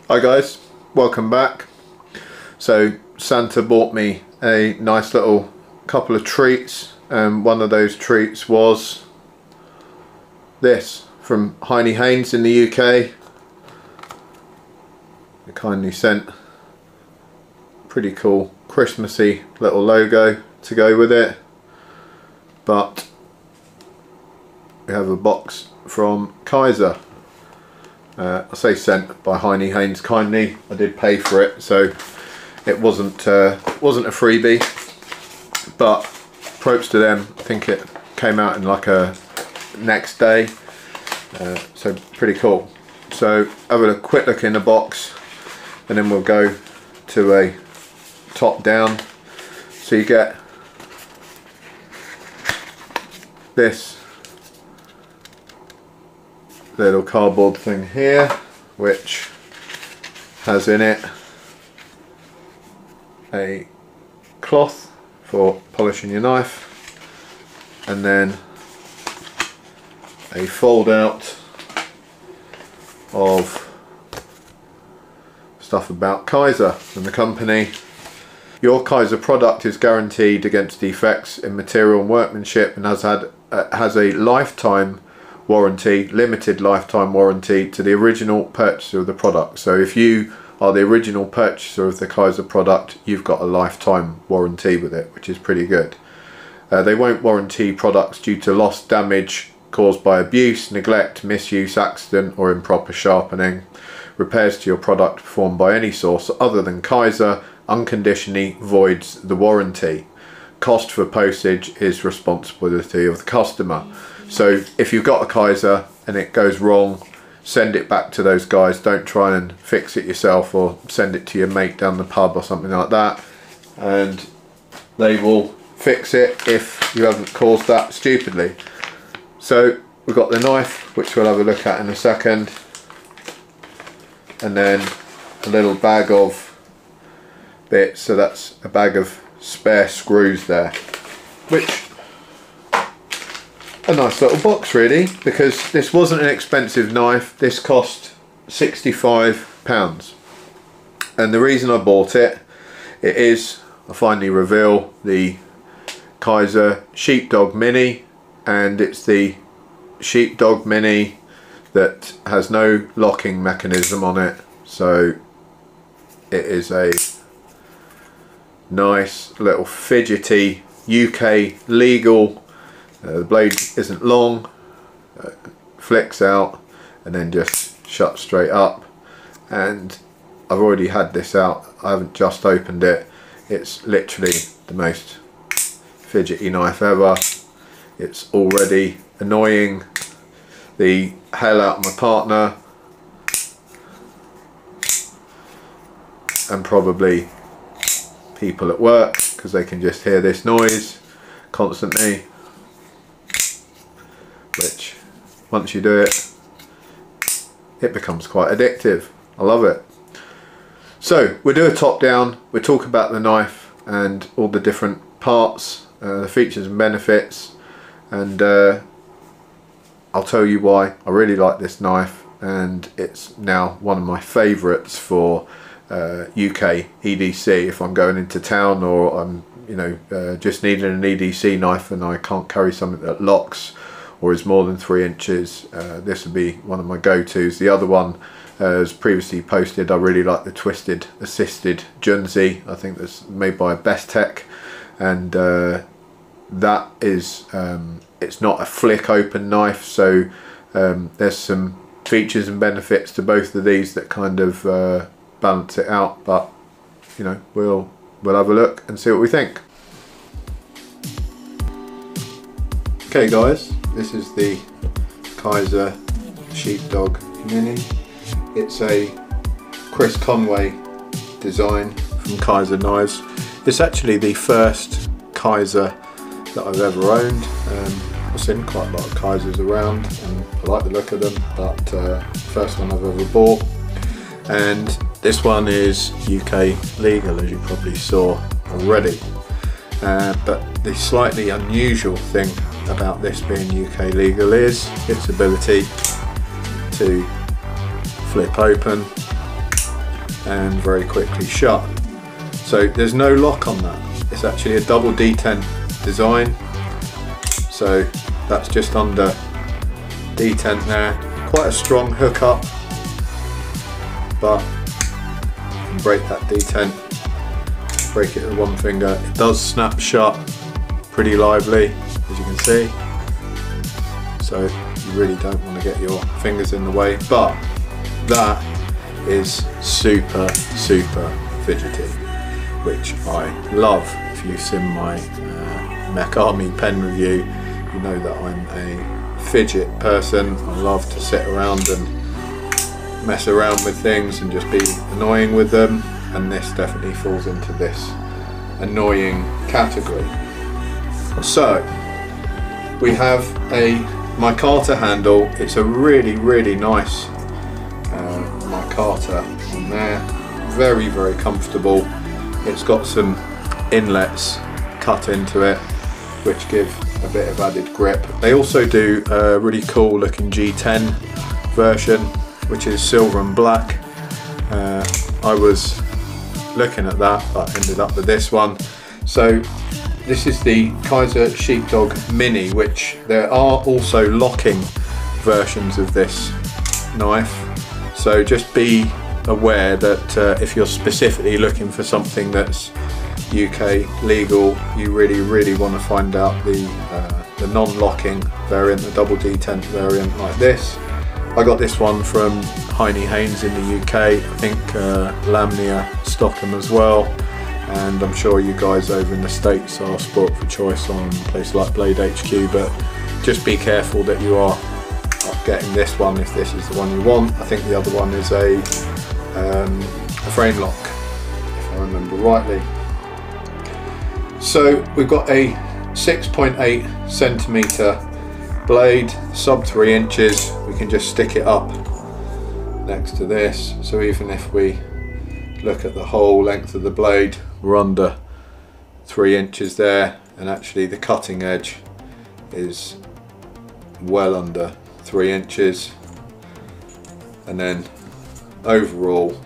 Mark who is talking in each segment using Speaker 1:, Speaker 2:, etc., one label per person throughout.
Speaker 1: Hi guys, welcome back. So Santa bought me a nice little couple of treats, and one of those treats was this from Heine Haynes in the UK. They kindly sent pretty cool Christmassy little logo to go with it, but we have a box from Kizer. I say sent by Heine Haynes kindly. I did pay for it, so it wasn't a freebie, but props to them. I think it came out in like a next day, so pretty cool. So have a quick look in the box and then we'll go to a top down. So you get this little cardboard thing here, which has in it a cloth for polishing your knife, and then a fold out of stuff about Kizer and the company. Your Kizer product is guaranteed against defects in material and workmanship and has a lifetime warranty, limited lifetime warranty to the original purchaser of the product. So if you are the original purchaser of the Kizer product, you've got a lifetime warranty with it, which is pretty good. They won't warranty products due to loss, damage caused by abuse, neglect, misuse, accident or improper sharpening. Repairs to your product performed by any source other than Kizer unconditionally voids the warranty. Cost for postage is responsibility of the customer. So if you've got a Kizer and it goes wrong, send it back to those guys. Don't try and fix it yourself, or send it to your mate down the pub or something like that, and they will fix it if you haven't caused that stupidly. So we've got the knife, which we'll have a look at in a second, and then a little bag of bits. So that's a bag of spare screws there, which a nice little box really, because this wasn't an expensive knife. This cost £65, and the reason I bought it, I finally reveal, the Kizer Sheepdog Mini, and it's the Sheepdog Mini that has no locking mechanism on it. So it is a nice little fidgety UK legal. The blade isn't long, flicks out and then just shuts straight up, and I've already had this out. I haven't just opened it. It's literally the most fidgety knife ever. It's already annoying the hell out of my partner and probably people at work, because they can just hear this noise constantly, which once you do it, it becomes quite addictive. I love it. So we'll do a top down. We'll talk about the knife and all the different parts, the features and benefits, and I'll tell you why I really like this knife, and it's now one of my favourites for UK EDC. If I'm going into town, or I'm just needing an EDC knife and I can't carry something that locks or is more than 3 inches, this would be one of my go-tos. The other one, as previously posted, I really like the twisted assisted Junzi. I think that's made by Best Tech, and that is it's not a flick open knife, so there's some features and benefits to both of these that kind of balance it out. But we'll have a look and see what we think. Okay guys, this is the Kizer Sheepdog Mini. It's a Chris Conway design from Kizer Knives. It's actually the first Kizer that I've ever owned. I've seen quite a lot of Kizers around and I like the look of them, but first one I've ever bought. And this one is UK legal, as you probably saw already. But the slightly unusual thing about this being UK legal is its ability to flip open and very quickly shut. So there's no lock on that. It's actually a double detent design. So that's just under detent there. Quite a strong hookup, but you can break that detent, break it with one finger. It does snap shut pretty lively, as you can see. So you really don't want to get your fingers in the way, but that is super fidgety, which I love. If you've seen my Mech Army pen review, you know that I'm a fidget person. I love to sit around and mess around with things and just be annoying with them, and this definitely falls into this annoying category. So we have a micarta handle. It's a really nice micarta on there, very comfortable. It's got some inlets cut into it which give a bit of added grip. They also do a really cool looking G10 version which is silver and black. I was looking at that but ended up with this one. So this is the Kizer Sheepdog Mini, which there are also locking versions of this knife. So just be aware that if you're specifically looking for something that's UK legal, you really want to find out the non-locking variant, the double detent variant like this. I got this one from Heine Haynes in the UK. I think Lamnia stock them as well, and I'm sure you guys over in the States are sport for choice on places like Blade HQ, but just be careful that you are getting this one if this is the one you want. I think the other one is a frame lock, if I remember rightly. So we've got a 6.8 centimetre blade, sub 3 inches. We can just stick it up next to this, so even if we look at the whole length of the blade, we're under 3 inches there, and actually the cutting edge is well under 3 inches, and then overall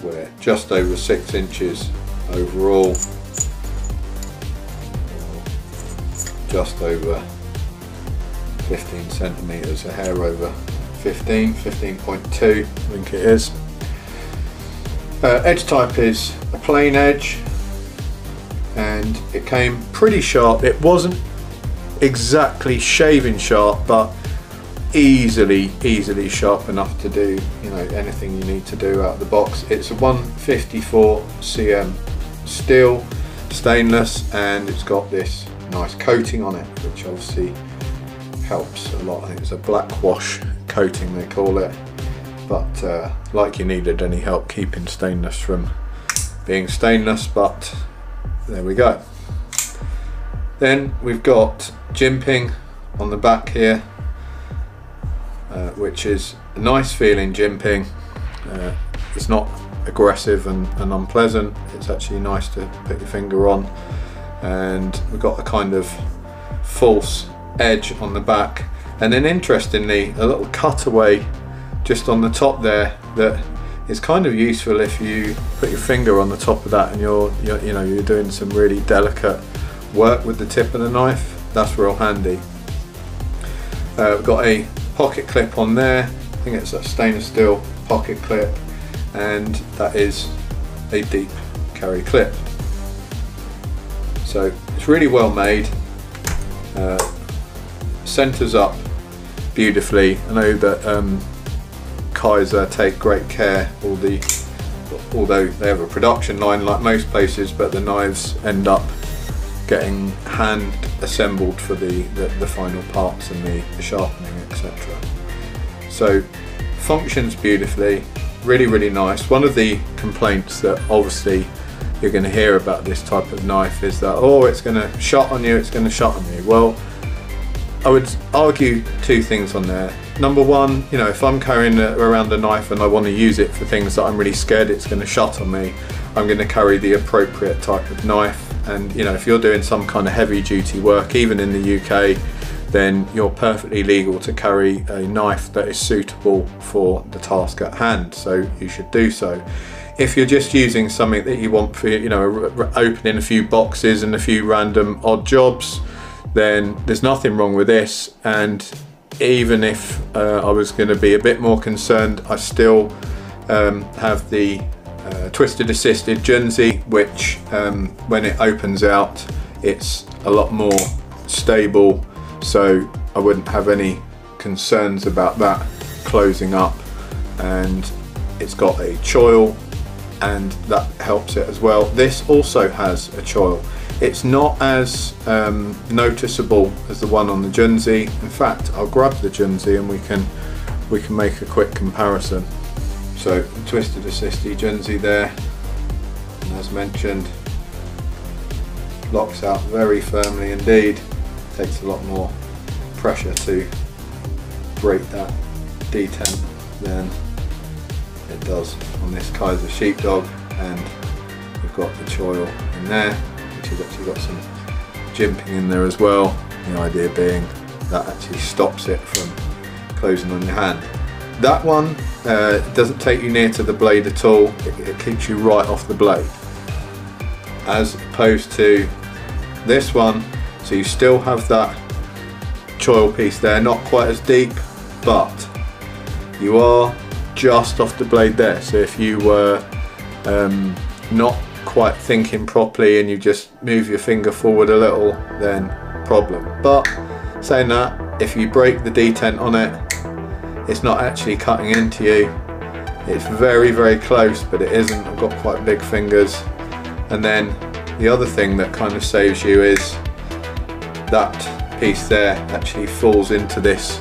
Speaker 1: we're just over 6 inches overall, just over 15 centimetres, a hair over 15.2 I think it is. Edge type is a plain edge, and it came pretty sharp. It wasn't exactly shaving sharp, but easily sharp enough to do, you know, anything you need to do out of the box. It's a 154 cm steel, stainless, and it's got this nice coating on it, which obviously helps a lot. I think it's a black wash coating they call it, but like you needed any help keeping stainless from being stainless, but there we go. Then we've got jimping on the back here, which is a nice feeling jimping. It's not aggressive and unpleasant. It's actually nice to put your finger on, and we've got a kind of false edge on the back, and then interestingly a little cutaway just on the top there that is kind of useful if you put your finger on the top of that and you're doing some really delicate work with the tip of the knife. That's real handy. We've got a pocket clip on there. I think it's a stainless steel pocket clip, and that is a deep carry clip. So it's really well made. Centers up beautifully. I know that Kizer take great care, although they have a production line like most places, but the knives end up getting hand assembled for the final parts and the sharpening, etc. So functions beautifully, really nice. One of the complaints that obviously you're going to hear about this type of knife is that, oh, it's going to shut on you, it's going to shut on you. Well, I would argue two things on there. Number one, you know, if I'm carrying around a knife and I want to use it for things that I'm really scared it's going to shut on me, I'm going to carry the appropriate type of knife. And you know, if you're doing some kind of heavy duty work, even in the UK, then you're perfectly legal to carry a knife that is suitable for the task at hand, so you should do so. If you're just using something that you want for, you know, opening a few boxes and a few random odd jobs, then there's nothing wrong with this. And even if I was going to be a bit more concerned, I still have the twisted assisted Guernsey, which when it opens out, it's a lot more stable, so I wouldn't have any concerns about that closing up. And it's got a choil, and that helps it as well. This also has a choil. It's not as noticeable as the one on the Guernsey. In fact, I'll grab the Guernsey and we can make a quick comparison. So twisted assisted Guernsey there, and as mentioned, locks out very firmly indeed. Takes a lot more pressure to break that detent than it does on this Kizer Sheepdog. And we've got the choil in there, which has actually got some jimping in there as well. The idea being that actually stops it from closing on your hand. That one doesn't take you near to the blade at all. It keeps you right off the blade, as opposed to this one. So you still have that choil piece there, not quite as deep, but you are just off the blade there. So if you were not quite thinking properly and you just move your finger forward a little, then problem. But saying that, if you break the detent on it, it's not actually cutting into you. It's very, very close, but it isn't. I've got quite big fingers. And then the other thing that kind of saves you is that piece there actually falls into this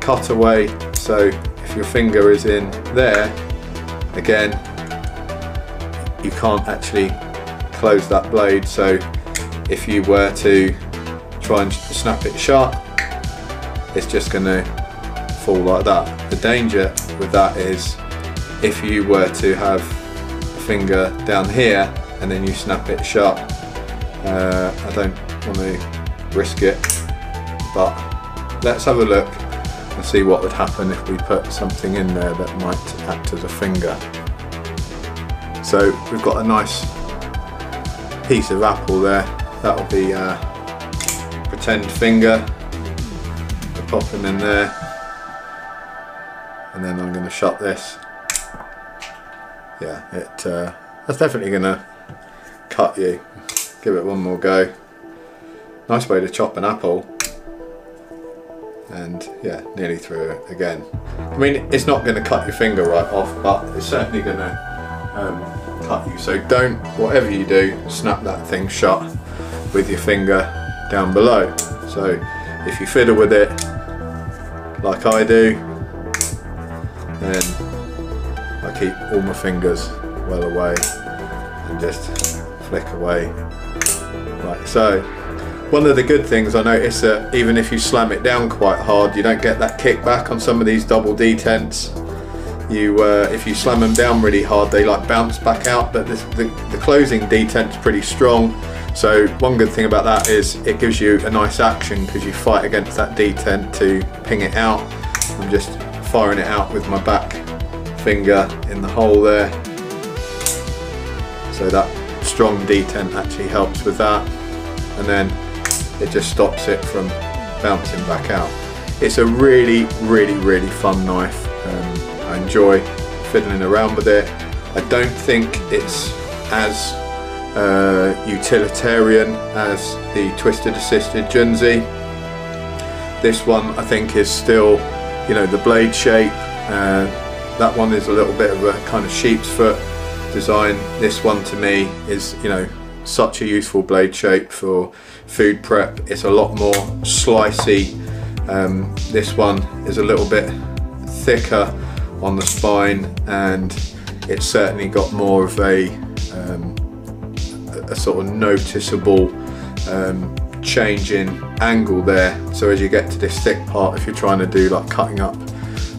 Speaker 1: cutaway. So if your finger is in there, again, you can't actually close that blade. So if you were to try and snap it shut, it's just going to fall like that. The danger with that is if you were to have a finger down here and then you snap it shut, I don't want to risk it, but let's have a look and see what would happen if we put something in there that might act as a finger. So we've got a nice piece of apple there. That'll be a pretend finger. We'll pop him in there, and then I'm going to shut this. Yeah, that's definitely going to cut you. Give it one more go. Nice way to chop an apple. And yeah, nearly through it again. I mean, it's not going to cut your finger right off, but it's certainly going to cut you. So don't, whatever you do, snap that thing shut with your finger down below. So if you fiddle with it like I do, then I keep all my fingers well away and just flick away like so. One of the good things I notice that even if you slam it down quite hard, you don't get that kickback on some of these double detents. If you slam them down really hard, they like bounce back out, but the closing detent's pretty strong. So one good thing about that is it gives you a nice action because you fight against that detent to ping it out. I'm just firing it out with my back finger in the hole there. So that strong detent actually helps with that, and then it just stops it from bouncing back out. It's a really, really, really fun knife. I enjoy fiddling around with it. I don't think it's as utilitarian as the twisted assisted Guernsey. This one I think is still, you know, the blade shape. That one is a little bit of a kind of sheep's foot design. This one to me is, you know, such a useful blade shape for food prep. It's a lot more slicey. This one is a little bit thicker on the spine, and it's certainly got more of a sort of noticeable change in angle there. So as you get to this thick part, if you're trying to do like cutting up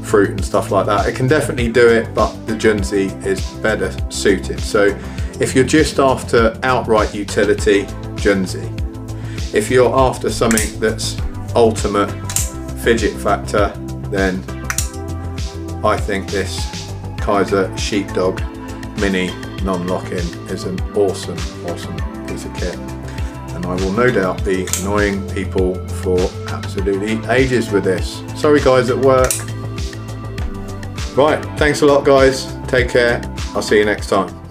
Speaker 1: fruit and stuff like that, it can definitely do it, but the Guernsey is better suited. So if you're just after outright utility, Guernsey. If you're after something that's ultimate fidget factor, then I think this Kizer Sheepdog Mini non-lock-in is an awesome piece of kit, and I will no doubt be annoying people for absolutely ages with this. Sorry guys at work. Right, thanks a lot guys, take care, I'll see you next time.